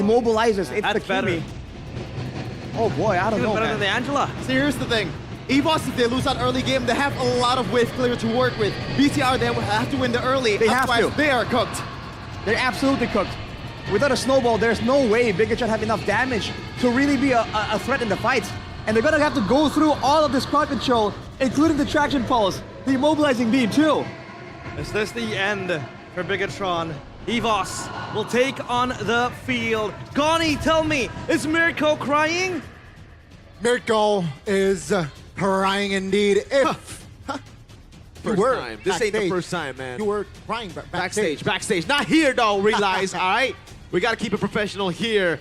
immobilizes. It's That's the better. Kimi. Oh boy, I don't Even know, better than man. the Angela. So here's the thing. Evos, if they lose that early game, they have a lot of wave clear to work with. BTR, they have to win the early. They have Otherwise, to. they are cooked. They're absolutely cooked. Without a snowball, there's no way Bigatron have enough damage to really be a threat in the fight. And they're gonna have to go through all of this crowd control, including the traction pulse, the immobilizing beam too. Is this the end for Bigatron? Evos will take on the field. Goni, tell me, is Mirko crying? Mirko is crying indeed. If you First were time. This ain't the backstage, first time, man. You were crying backstage. Backstage. Not here, though, realize, all right? We got to keep it professional here.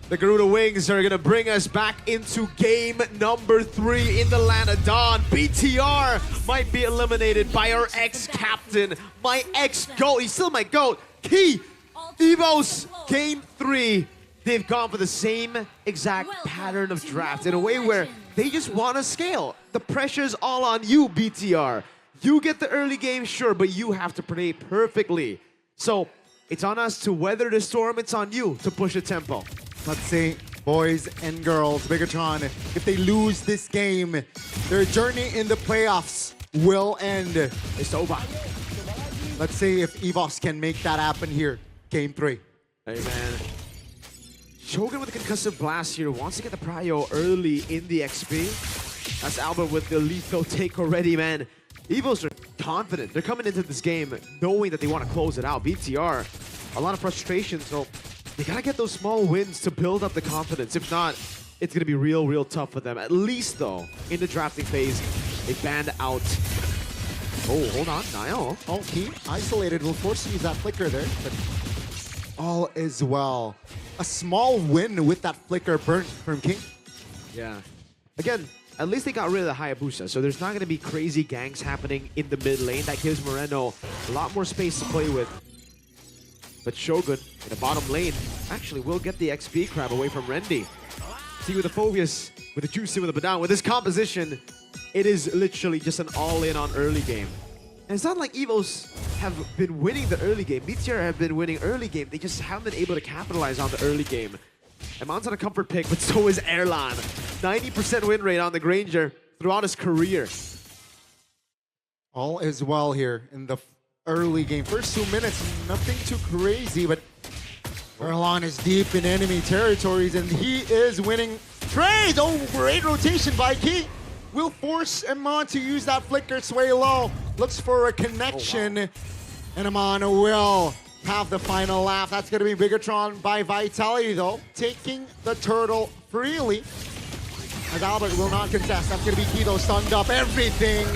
The Garuda Wings are going to bring us back into game number 3 in the land of Dawn. BTR might be eliminated by our ex-captain, my ex-GOAT. He's still my GOAT. Key, Evos, game 3. They've gone for the same exact pattern of draft in a way where they just want to scale. The pressure's all on you, BTR. You get the early game, sure, but you have to play perfectly. So it's on us to weather the storm. It's on you to push the tempo. Let's see, boys and girls, Bigatron, if they lose this game, their journey in the playoffs will end. It's over. Let's see if Evos can make that happen here. Game 3. Hey, man. Shogun with the concussive blast here wants to get the prio early in the XP. That's Albert with the lethal take already, man. Evos are confident. They're coming into this game knowing that they want to close it out. BTR, a lot of frustration, so they gotta get those small wins to build up the confidence. If not, it's gonna be real tough for them. At least, though, in the drafting phase, they banned out. Oh, hold on, Niall. Oh, he isolated, will force to use that flicker there, but all is well. A small win with that flicker burnt from King. Yeah. Again, at least they got rid of the Hayabusa, so there's not going to be crazy ganks happening in the mid lane. That gives Moreno a lot more space to play with. But Shogun in the bottom lane actually will get the XP crab away from Rendy. See with the Phobius, with the Juicy, with the Badown, with this composition, it is literally just an all-in on early game. And it's not like Evos have been winning the early game. BTR have been winning early game. They just haven't been able to capitalize on the early game. Amon's on a comfort pick, but so is Erlan. 90% win rate on the Granger throughout his career. All is well here in the early game. First 2 minutes, nothing too crazy, but Erlan is deep in enemy territories and he is winning trades. Oh, great rotation by Key. Will force Amon to use that flicker sway low. Looks for a connection. And Amon will have the final laugh. That's going to be Bigatron by Vitality, though, taking the turtle freely. As Albert will not contest. That's going to be Kido stunned up. Everything.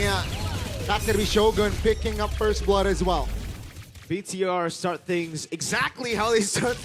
That's going to be Shogun picking up first blood as well. BTR start things exactly how they started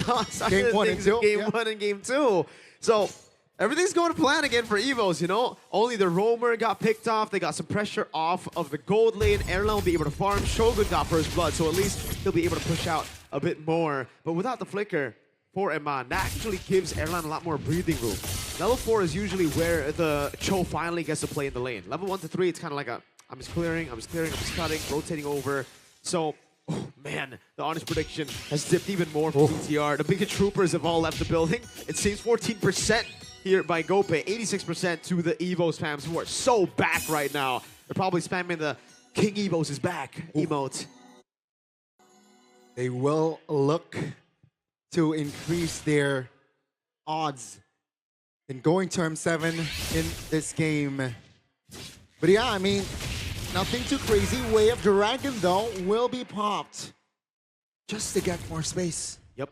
Game 1 and 2. Game 1 and Game 2. So everything's going to plan again for Evos, you know? Only the Roamer got picked off. They got some pressure off of the gold lane. Erlan will be able to farm. Shogun got first blood, so at least he'll be able to push out a bit more. But without the flicker for Eman, that actually gives Erlan a lot more breathing room. Level 4 is usually where the Cho finally gets to play in the lane. Level 1 to 3, it's kind of like a, I'm just clearing, I'm just cutting, rotating over. So, oh man, the honest prediction has dipped even more for BTR. The biggest troopers have all left the building. It seems 14% here by Gope, 86% to the Evos fans who are so back right now. They're probably spamming the King Evos is back emote. They will look to increase their odds in going to M7 in this game. But yeah, I mean, nothing too crazy. Way of Dragon, though, will be popped just to get more space. Yep.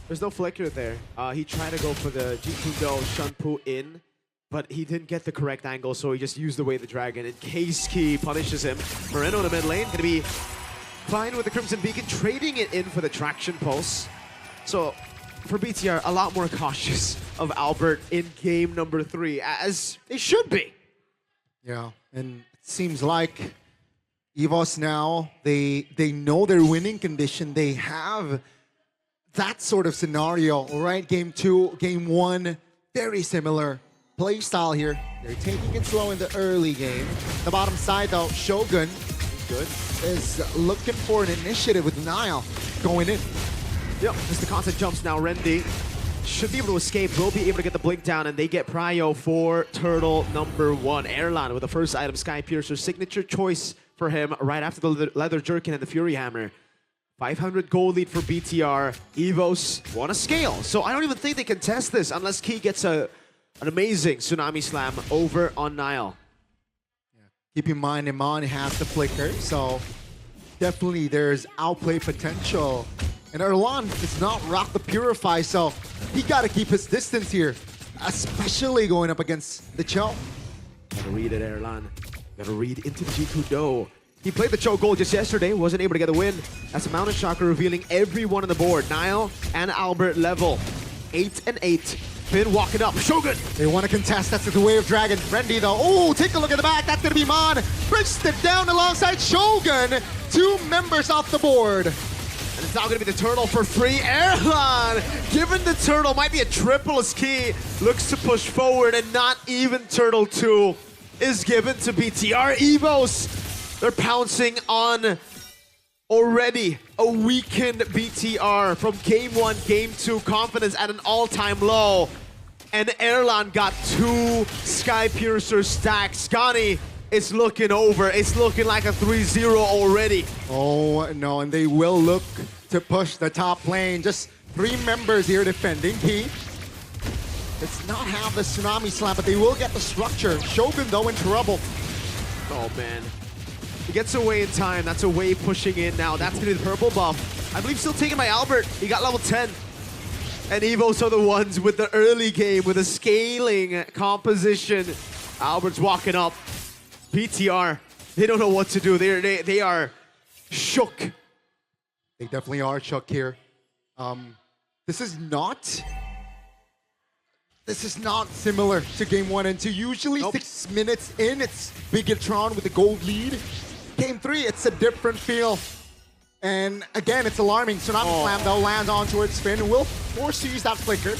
There's no flicker there. He tried to go for the Jikudo Shunpu in, but he didn't get the correct angle, so he just used the Way of the Dragon. And Case Key punishes him. Moreno in the mid lane, gonna be fine with the Crimson Beacon, trading it in for the Traction Pulse. So for BTR, a lot more cautious of Albert in game number 3, as they should be. Yeah, and it seems like Evos now, they know their winning condition. They have that sort of scenario, right? Game 2, game 1, very similar play style here. They're taking it slow in the early game. The bottom side, though, Shogun Good. is looking for an initiative with Nile going in. Yep, just the constant jumps now. Rendy should be able to escape, will be able to get the blink down, and they get prio for turtle number 1. Erlan with the first item, Sky Piercer, signature choice for him right after the leather jerkin and the Fury Hammer. 500 gold lead for BTR. Evos want to scale, so I don't even think they can test this unless Key gets an amazing Tsunami Slam over on Nile. Keep in mind, Iman has the flicker, so definitely there's outplay potential. And Erlan does not rock the Purify, so he got to keep his distance here, especially going up against the Cho. Gotta read it, Erlan. Gotta read into the G2 Do. He played the Cho Gold just yesterday, wasn't able to get a win. That's a Mountain Shocker revealing everyone on the board. Nile and Albert level 8 and 8. Finn walking up. Shogun! They want to contest. That's the way of Dragon. Rendy though. Oh, take a look at the back. That's going to be Mon. Brings it down alongside Shogun. 2 members off the board. And it's now going to be the turtle for free. Erlan, given the turtle, might be a triple as Key looks to push forward, and not even turtle 2 is given to BTR. Evos, they're pouncing on already a weakened BTR from game 1, game 2, confidence at an all-time low. And Erlan got 2 Sky Piercer stacks. Scani, it's looking over. It's looking like a 3-0 already. Oh no, and they will look to push the top lane. Just 3 members here defending. Key does not have the Tsunami Slam, but they will get the structure. Shogun though in trouble. Oh man. He gets away in time. That's a wave pushing in now. That's going to be the purple buff. I believe still taken by Albert. He got level 10. And Evos are the ones with the early game, with a scaling composition. Albert's walking up. BTR, they don't know what to do. They are shook. They definitely are shook here. This is not similar to game 1 and 2. Usually 6 minutes in, it's Bigatron with the gold lead. Game 3, it's a different feel. And again, it's alarming. Tsunami Slam though lands on towards Finn. Will force to use that flicker.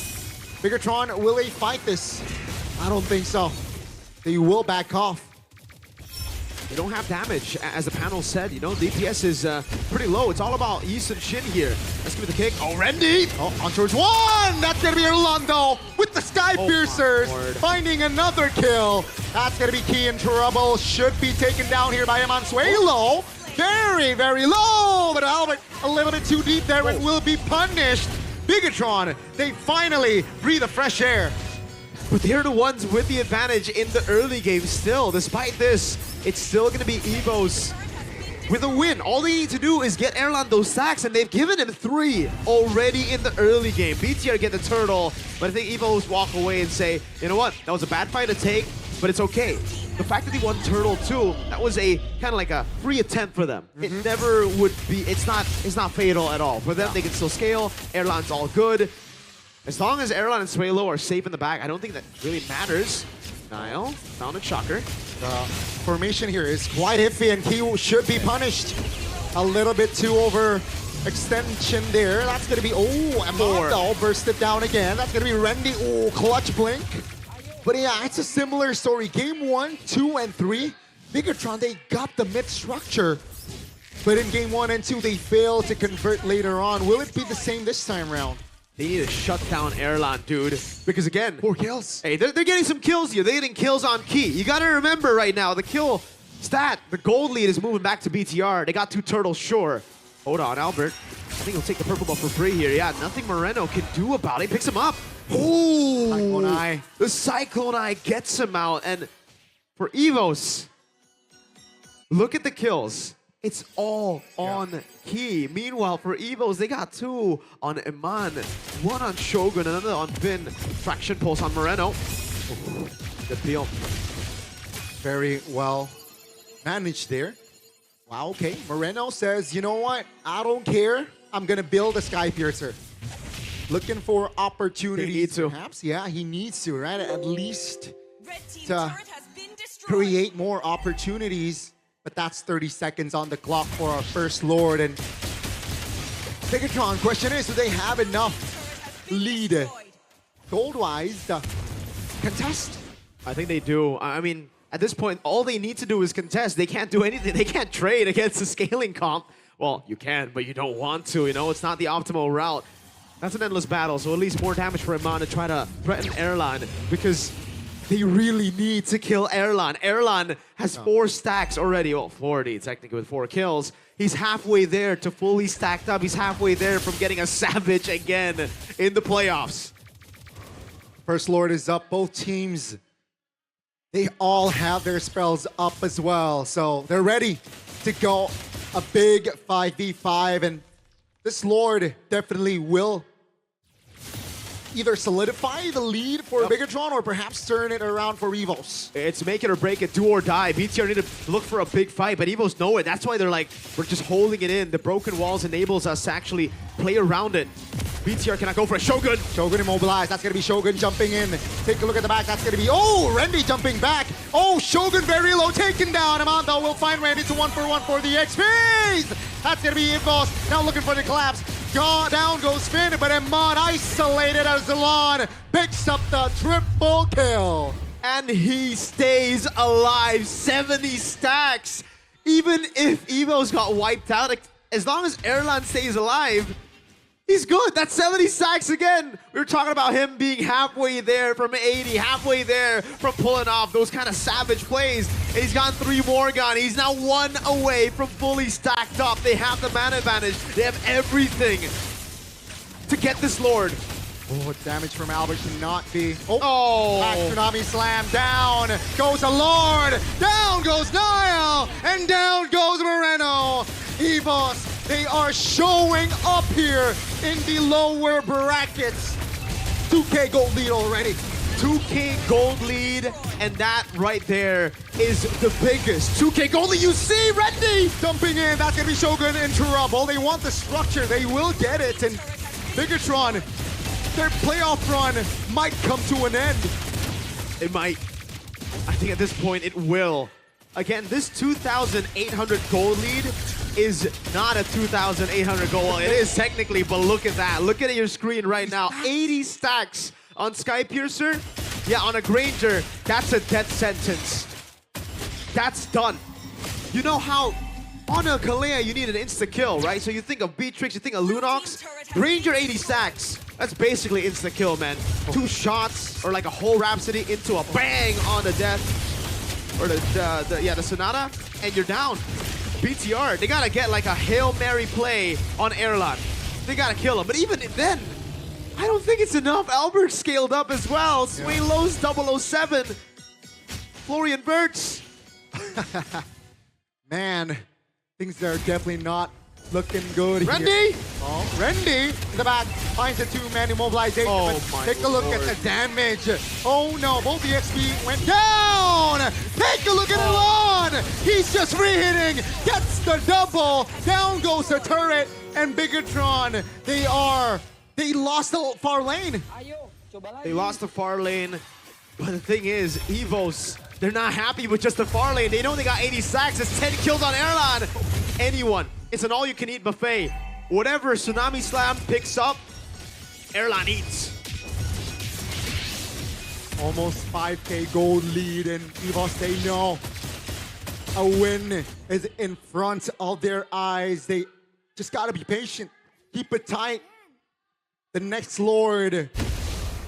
Bigatron, will they fight this? I don't think so. They will back off. They don't have damage, as the panel said. You know, DPS is pretty low. It's all about Yi Sun Shin here. Let's give it the kick. Oh, Rendy! Oh, on towards 1! That's gonna be Orlando with the Sky Piercers, finding another kill. That's gonna be Key in trouble. Should be taken down here by Emansuelo. Very, very low, but Albert a little bit too deep there and will be punished. Bigatron, they finally breathe a fresh air. But they're the ones with the advantage in the early game still. Despite this, it's still going to be Evos with a win. All they need to do is get Erlan those stacks, and they've given him 3 already in the early game. BTR get the turtle, but I think Evos walk away and say, you know what, that was a bad fight to take, but it's okay. The fact that they won turtle 2, that was a kind of like a free attempt for them. It never would be, it's not fatal at all. For them, they can still scale. Erlan's all good. As long as Erlan and Suelo are safe in the back, I don't think that really matters. Nile, Mountain Shocker. The formation here is quite iffy, and Key should be punished. A little bit too over extension there. That's going to be, Amanda bursted down again. That's going to be Rendy. Oh, clutch blink. But yeah, it's a similar story. Game 1, 2, and 3, Bigatron, they got the mid structure. But in game 1 and 2, they failed to convert later on. Will it be the same this time around? They need to shut down Erlan, dude. Because again, 4 kills. Hey, they're getting some kills here. They're getting kills on Key. You gotta remember right now, the kill stat, the gold lead is moving back to BTR. They got 2 turtles, sure. Hold on, Albert. I think he'll take the purple buff for free here. Yeah, nothing Moreno can do about it. He picks him up. Ooh! Cyclone Eye. The Cyclone Eye gets him out. And for Evos, look at the kills. It's all on Key. Meanwhile, for Evos, they got 2 on Iman, 1 on Shogun, another on Finn. Fraction pulse on Moreno. Good deal. Very well managed there. Wow, okay. Moreno says, you know what? I don't care. I'm going to build a Sky Piercer. Looking for opportunities. Perhaps, yeah, he needs to, right? At least to create more opportunities. But that's 30 seconds on the clock for our first Lord. And Bigatron, question is, do they have enough lead gold-wise to contest? I think they do. I mean, at this point, all they need to do is contest. They can't do anything. They can't trade against the scaling comp. Well, you can, but you don't want to. You know, it's not the optimal route. That's an endless battle, so at least more damage for Iman to try to threaten Erlan, because they really need to kill Erlan. Erlan has 4 stacks already. Well, 40 technically with 4 kills. He's halfway there to fully stacked up. He's halfway there from getting a Savage again in the playoffs. First Lord is up. Both teams, they all have their spells up as well. So they're ready to go a big 5v5. And this Lord definitely will either solidify the lead for Bigatron or perhaps turn it around for Evos. It's make it or break it, do or die. BTR need to look for a big fight, but Evos know it. That's why they're like, we're just holding it in. The broken walls enables us to actually play around it. BTR cannot go for a Shogun. Shogun immobilized. That's going to be Shogun jumping in. Take a look at the back. That's going to be, oh, Randy jumping back. Oh, Shogun very low, taken down. Amanda will find Randy to 1-for-1 for the XPs. That's going to be Evos. Now looking for the collapse. Down goes Finn, but Iman isolated as Zalon picks up the triple kill. And he stays alive. 70 stacks. Even if Evos got wiped out, as long as Erlan stays alive, he's good. That's 70 stacks again. We were talking about him being halfway there from 80, halfway there from pulling off those kind of savage plays. And he's gotten 3 more gone. He's now 1 away from fully stacked up. They have the mana advantage. They have everything to get this Lord. Oh, damage from Albert should not be. Oh. Back Tsunami Slam. Down goes a Lord. Down goes Niall. And down goes Moreno. Evos, they are showing up here in the lower brackets. 2K gold lead already. 2K gold lead, and that right there is the biggest 2K gold lead. You see, Randy Dumping in, that's gonna be Shogun in trouble. They want the structure, they will get it, and Bigatron, their playoff run might come to an end. It might. I think at this point it will. Again, this 2,800 gold lead is not a 2,800 gold. It is technically, but look at that. Look at your screen right now. 80 stacks on Skypiercer. Yeah, on a Granger, that's a death sentence. That's done. You know how on a Kalea you need an insta-kill, right? So you think of Beatrix, you think of Lunox. Granger 80 stacks. That's basically insta-kill, man. 2 shots, or like a whole Rhapsody into a bang on the death. Or the Sonata, and you're down. BTR, they gotta get like a Hail Mary play on Erlan. They gotta kill him, but even then, I don't think it's enough. Albert scaled up as well. Sway Lowe's 007. Florian Wirtz. Man, things are definitely not looking good Randy! here. Oh, Randy in the back finds the 2-man immobilization. Oh but my take a look Lord. at the damage. Oh no, both the XP went down. Take a look at Elon. He's just re-hitting. Gets the double. Down goes the turret. And Bigatron, they lost the far lane. They lost the far lane, but the thing is, Evos, they're not happy with just the far lane. They know they got 80 sacks. It's 10 kills on Erlan. Anyone. It's an all-you-can-eat buffet. Whatever Tsunami Slam picks up, Erlan eats. Almost 5K gold lead, and Evos, they know a win is in front of their eyes. They just gotta be patient. Keep it tight. The next Lord,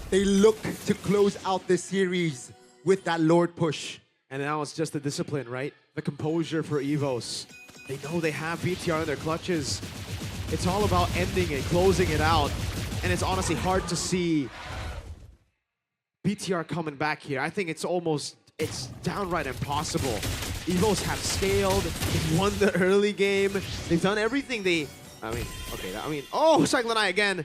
they look to close out this series with that Lord push. And now it's just the discipline, right? The composure for Evos. They know they have BTR in their clutches. It's all about ending it, closing it out. And it's honestly hard to see BTR coming back here. I think it's downright impossible. Evos have scaled, they won the early game. They've done everything oh, Cyclonite again.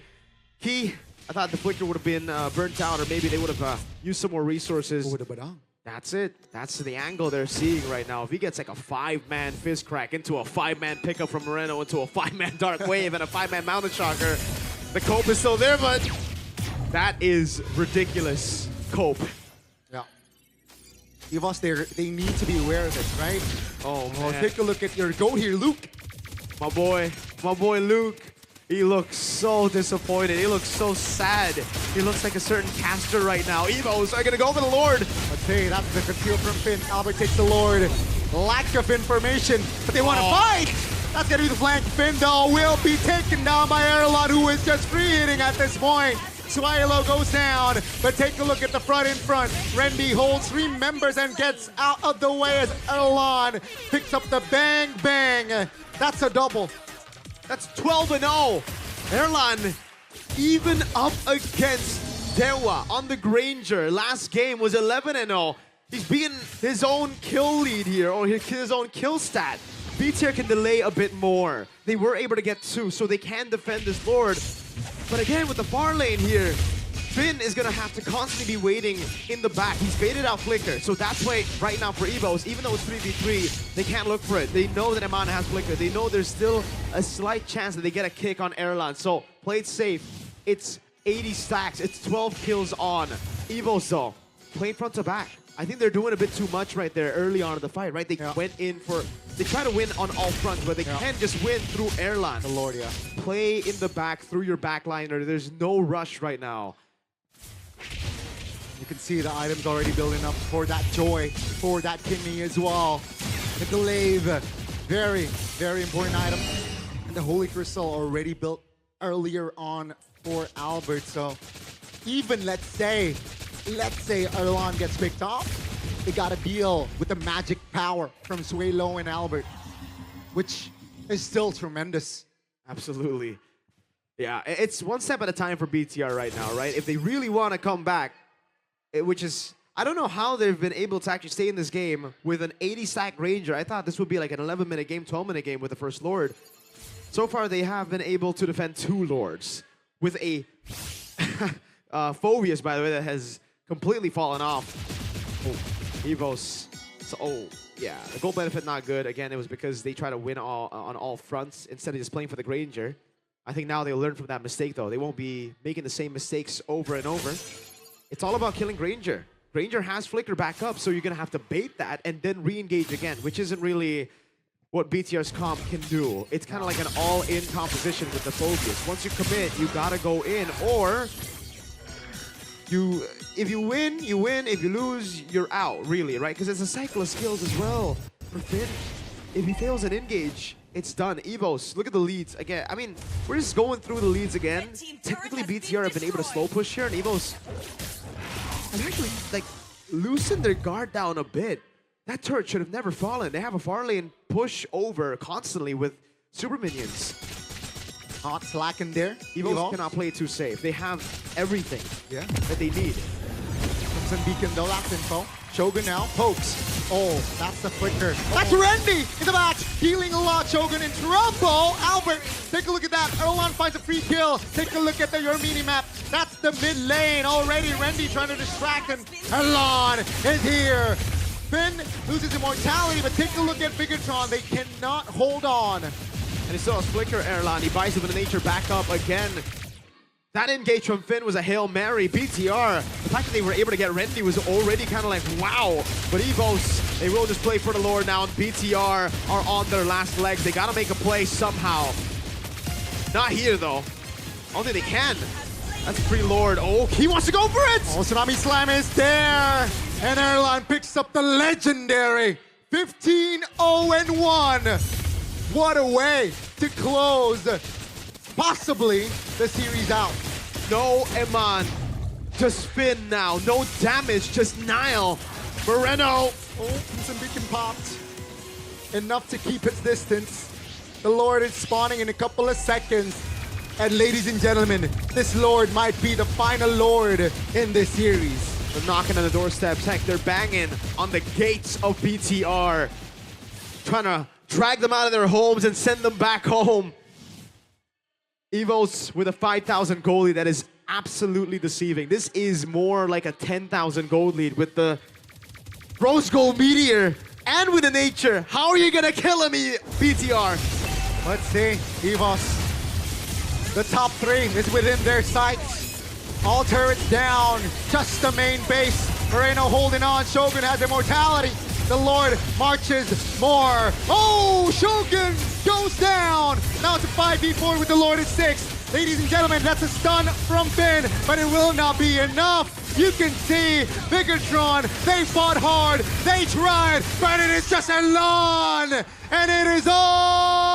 I thought the Flicker would have been burnt out, or maybe they would have used some more resources. That's it. That's the angle they're seeing right now. If he gets like a 5-man fist crack into a 5-man pickup from Moreno, into a 5-man Dark Wave and a 5-man Mountain Shocker, the cope is still there, but that is ridiculous cope. Yeah. Evos, they need to be aware of this, right? Oh, man. Take a look at your goat here, Luke. My boy Luke. He looks so disappointed. He looks so sad. He looks like a certain caster right now. Evos are gonna go for the Lord. Let's say that's the conceal from Finn. Albert takes the Lord. Lack of information, but they want to fight. That's gonna be the flank. Finn, though, will be taken down by Erlon, who is just free hitting at this point. Swilo goes down, but take a look at the front in front. Rendy holds 3 members and gets out of the way as Erlon picks up the bang bang. That's a double. That's 12-0. Erlan even up against Dewa on the Granger. Last game was 11-0. He's beaten his own kill lead here, or his own kill stat. B-tier can delay a bit more. They were able to get 2, so they can defend this Lord. But again, with the far lane here, Finn is gonna have to constantly be waiting in the back. He's baited out Flicker, so that's why right now for Evos, even though it's 3v3, they can't look for it. They know that Amana has Flicker. They know there's still a slight chance that they get a kick on Erlan. So play it safe. It's 80 stacks. It's 12 kills on. Evos though, playing front to back. I think they're doing a bit too much right there early on in the fight, right? They went in for, they try to win on all fronts, but they can't just win through Erlan. The Lord, yeah. Play in the back through your backliner. There's no rush right now. You can see the items already building up for that joy, for that kidney as well. The glaive, very, very important item. And the Holy Crystal already built earlier on for Albert. So even let's say Erlan gets picked off, they gotta deal with the magic power from Suelo and Albert, which is still tremendous. Absolutely. Yeah, it's one step at a time for BTR right now, right? If they really want to come back, which is, I don't know how they've been able to actually stay in this game with an 80 stack Ranger. I thought this would be like an 11-minute game, 12-minute game with the first Lord. So far, they have been able to defend 2 Lords with a Phobius, by the way, that has completely fallen off. Oh, Evos. So, oh, yeah, the gold benefit not good. Again, it was because they try to win on all fronts instead of just playing for the Granger. I think now they'll learn from that mistake, though. They won't be making the same mistakes over and over. It's all about killing Granger. Granger has Flicker back up, so you're going to have to bait that and then re-engage again, which isn't really what BTR's comp can do. It's kind of like an all-in composition with the focus. Once you commit, you got to go in, or if you win, you win. If you lose, you're out, really, right? Because it's a cycle of skills as well for Finn. If he fails an engage, it's done. Evos, look at the leads again. I mean, we're just going through the leads again. Technically, BTR have been able to slow push here, and Evos have actually like loosened their guard down a bit. That turret should have never fallen. They have a far lane push over constantly with super minions. Not slacking there. Evos cannot play it too safe. They have everything that they need. Crimson Beacon though, that's info. Shogun now pokes. Oh, that's the flicker. That's Rendy in the back, healing a lot. Shogun in trouble. Albert, take a look at that. Erlan finds a free kill. Take a look at your mini map. That's the mid lane already. Rendy trying to distract him. Erlan is here. Finn loses immortality, but take a look at Bigatron. They cannot hold on. And he still has Flicker, Erlan. He buys him in nature back up again. That engage from Finn was a Hail Mary. BTR, the fact that they were able to get Rendy was already kind of like, wow. But Evos, they will just play for the Lord now, and BTR are on their last legs. They gotta make a play somehow. Not here, though. I don't think they can. That's free Lord. Oh, he wants to go for it! Oh, Tsunami Slam is there! And Erlan picks up the legendary 15-0-1. What a way to close possibly the series out. No Eman, just Finn now. No damage, just Nile. Moreno. Oh, some beacon popped. Enough to keep its distance. The Lord is spawning in a couple of seconds. And ladies and gentlemen, this Lord might be the final Lord in this series. They're knocking on the doorsteps. Heck, they're banging on the gates of BTR. Trying to drag them out of their homes and send them back home. Evos with a 5,000 gold lead that is absolutely deceiving. This is more like a 10,000 gold lead with the Rose Gold Meteor and with the Nature. How are you gonna kill him, BTR? Let's see, Evos. The top 3 is within their sights. All turrets down, just the main base. Moreno holding on, Shogun has immortality. The Lord marches more. Oh, Shogun goes down. Now it's a 5v4 with the Lord at 6. Ladies and gentlemen, that's a stun from Finn, but it will not be enough. You can see Bigatron, they fought hard, they tried, but it is just Erlan, and it is all